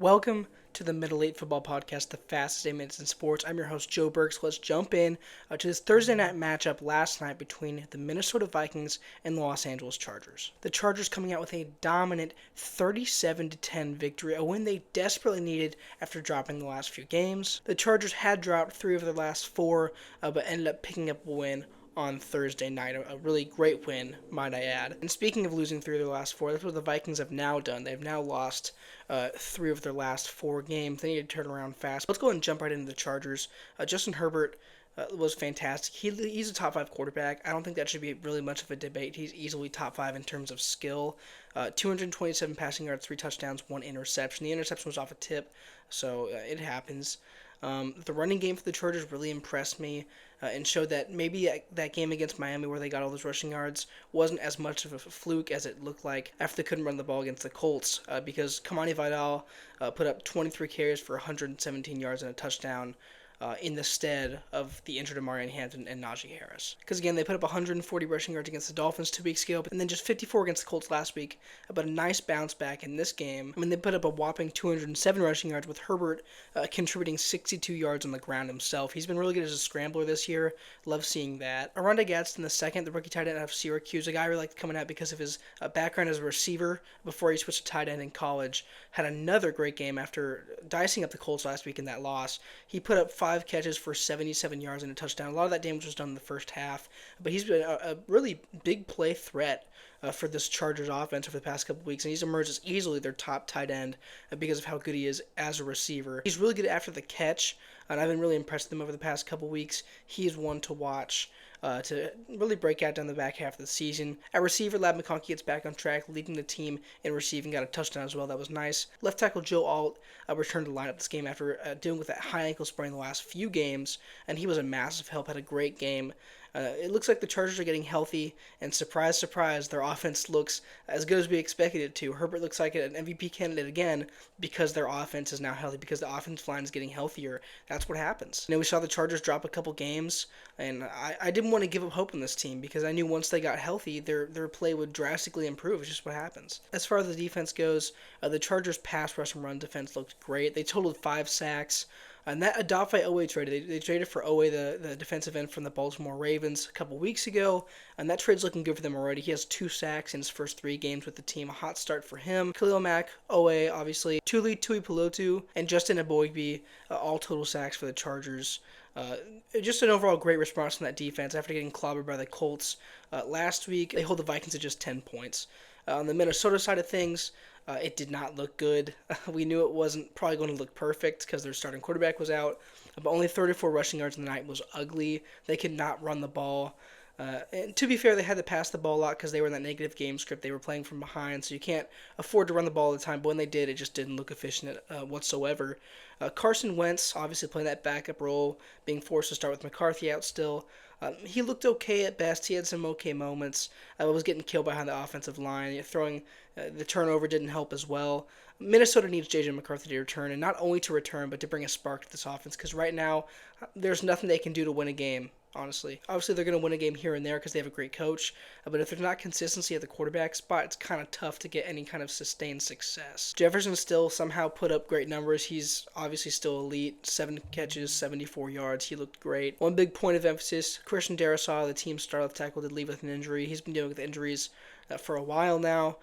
Welcome to the Middle Eight Football Podcast, the fastest 8 minutes in sports. I'm your host, Joe Burks. Let's jump in to this Thursday night matchup last night between the Minnesota Vikings and the Los Angeles Chargers. The Chargers coming out with a dominant 37-10 victory, a win they desperately needed after dropping the last few games. The Chargers had dropped 3 of their last 4, but ended up picking up a win on Thursday night. A really great win, might I add. And speaking of losing 3 of their last 4, that's what the Vikings have now done. They've now lost 3 of their last 4 games. They need to turn around fast. Let's go ahead and jump right into the Chargers. Justin Herbert was fantastic. He's a top 5 quarterback. I don't think that should be really much of a debate. He's easily top 5 in terms of skill. 227 passing yards, 3 touchdowns, 1 interception. The interception was off a tip, so it happens. The running game for the Chargers really impressed me and showed that maybe that game against Miami where they got all those rushing yards wasn't as much of a fluke as it looked like after they couldn't run the ball against the Colts because Kamani Vidal put up 23 carries for 117 yards and a touchdown in the stead of the injured Amari Hampton and Najee Harris. Because again, they put up 140 rushing yards against the Dolphins 2 weeks ago, and then just 54 against the Colts last week, but a nice bounce back in this game. I mean, they put up a whopping 207 rushing yards with Herbert contributing 62 yards on the ground himself. He's been really good as a scrambler this year. Love seeing that. Aranda Gadsden II, the rookie tight end out of Syracuse, a guy I really liked coming out because of his background as a receiver before he switched to tight end in college, had another great game after dicing up the Colts last week in that loss. He put up 5 catches for 77 yards and a touchdown. A lot of that damage was done in the first half, but he's been a really big play threat for this Chargers offense over the past couple weeks, and he's emerged as easily their top tight end because of how good he is as a receiver. He's really good after the catch, and I've been really impressed with him over the past couple weeks. He is one to watch to really break out down the back half of the season. At receiver, Lab McConkey gets back on track, leading the team in receiving, got a touchdown as well. That was nice. Left tackle Joe Alt returned to lineup this game after dealing with that high ankle sprain the last few games, and he was a massive help, had a great game. It looks like the Chargers are getting healthy, and surprise, surprise, their offense looks as good as we expected it to. Herbert looks like an MVP candidate again because their offense is now healthy, because the offensive line is getting healthier. That's what happens. We saw the Chargers drop a couple games, and I didn't want to give up hope on this team because I knew once they got healthy, their play would drastically improve. It's just what happens. As far as the defense goes, the Chargers' pass rush and run defense looked great. They totaled 5 sacks. And that Adolphe Owe trade, they traded for Owe, the defensive end from the Baltimore Ravens, a couple weeks ago, and that trade's looking good for them already. He has 2 sacks in his first 3 games with the team, a hot start for him. Khalil Mack, Owe, obviously, Tuli Tuipulotu, and Justin Eboigbe, all total sacks for the Chargers. Just an overall great response from that defense after getting clobbered by the Colts last week. They hold the Vikings at just 10 points. On the Minnesota side of things, it did not look good. We knew it wasn't probably going to look perfect because their starting quarterback was out, but only 34 rushing yards in the night was ugly. They could not run the ball. And to be fair, they had to pass the ball a lot because they were in that negative game script. They were playing from behind, so you can't afford to run the ball all the time. But when they did, it just didn't look efficient whatsoever. Carson Wentz, obviously playing that backup role, being forced to start with McCarthy out still. He looked okay at best. He had some okay moments. Was getting killed behind the offensive line. Throwing the turnover didn't help as well. Minnesota needs J.J. McCarthy to return, and not only to return, but to bring a spark to this offense, because right now there's nothing they can do to win a game, honestly. Obviously, they're going to win a game here and there because they have a great coach, but if there's not consistency at the quarterback spot, it's kind of tough to get any kind of sustained success. Jefferson still somehow put up great numbers. He's obviously still elite. 7 catches, 74 yards. He looked great. One big point of emphasis, Christian Darrisaw, the team's star left tackle, did leave with an injury. He's been dealing with injuries for a while now.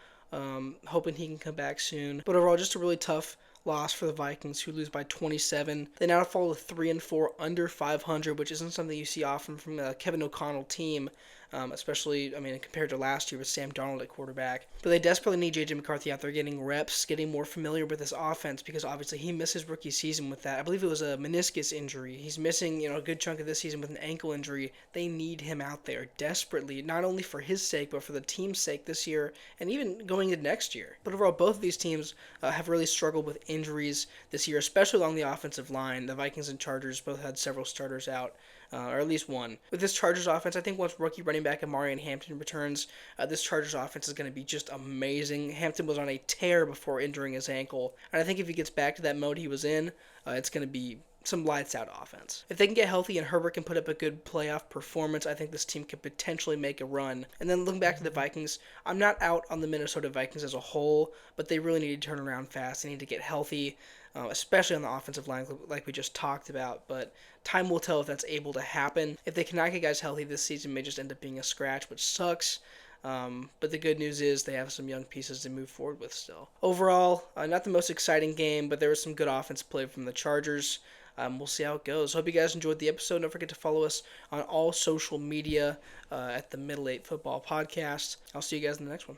Hoping he can come back soon. But overall, just a really tough loss for the Vikings, who lose by 27. They now fall to 3-4 under 500, which isn't something you see often from a Kevin O'Connell team. Especially, compared to last year with Sam Darnold at quarterback. But they desperately need J.J. McCarthy out there getting reps, getting more familiar with this offense, because obviously he missed his rookie season with that. I believe it was a meniscus injury. He's missing, a good chunk of this season with an ankle injury. They need him out there desperately, not only for his sake, but for the team's sake this year, and even going into next year. But overall, both of these teams have really struggled with injuries this year, especially along the offensive line. The Vikings and Chargers both had several starters out. Or at least one. With this Chargers offense, I think once rookie running back Amari Hampton returns, this Chargers offense is going to be just amazing. Hampton was on a tear before injuring his ankle, and I think if he gets back to that mode he was in, it's going to be some lights out offense. If they can get healthy and Herbert can put up a good playoff performance, I think this team could potentially make a run. And then looking back to the Vikings, I'm not out on the Minnesota Vikings as a whole, but they really need to turn around fast. They need to get healthy, especially on the offensive line, like we just talked about. But time will tell if that's able to happen. If they cannot get guys healthy, this season may just end up being a scratch, which sucks. But the good news is they have some young pieces to move forward with still. Overall, not the most exciting game, but there was some good offense play from the Chargers. We'll see how it goes. Hope you guys enjoyed the episode. Don't forget to follow us on all social media at the Middle Eight Football Podcast. I'll see you guys in the next one.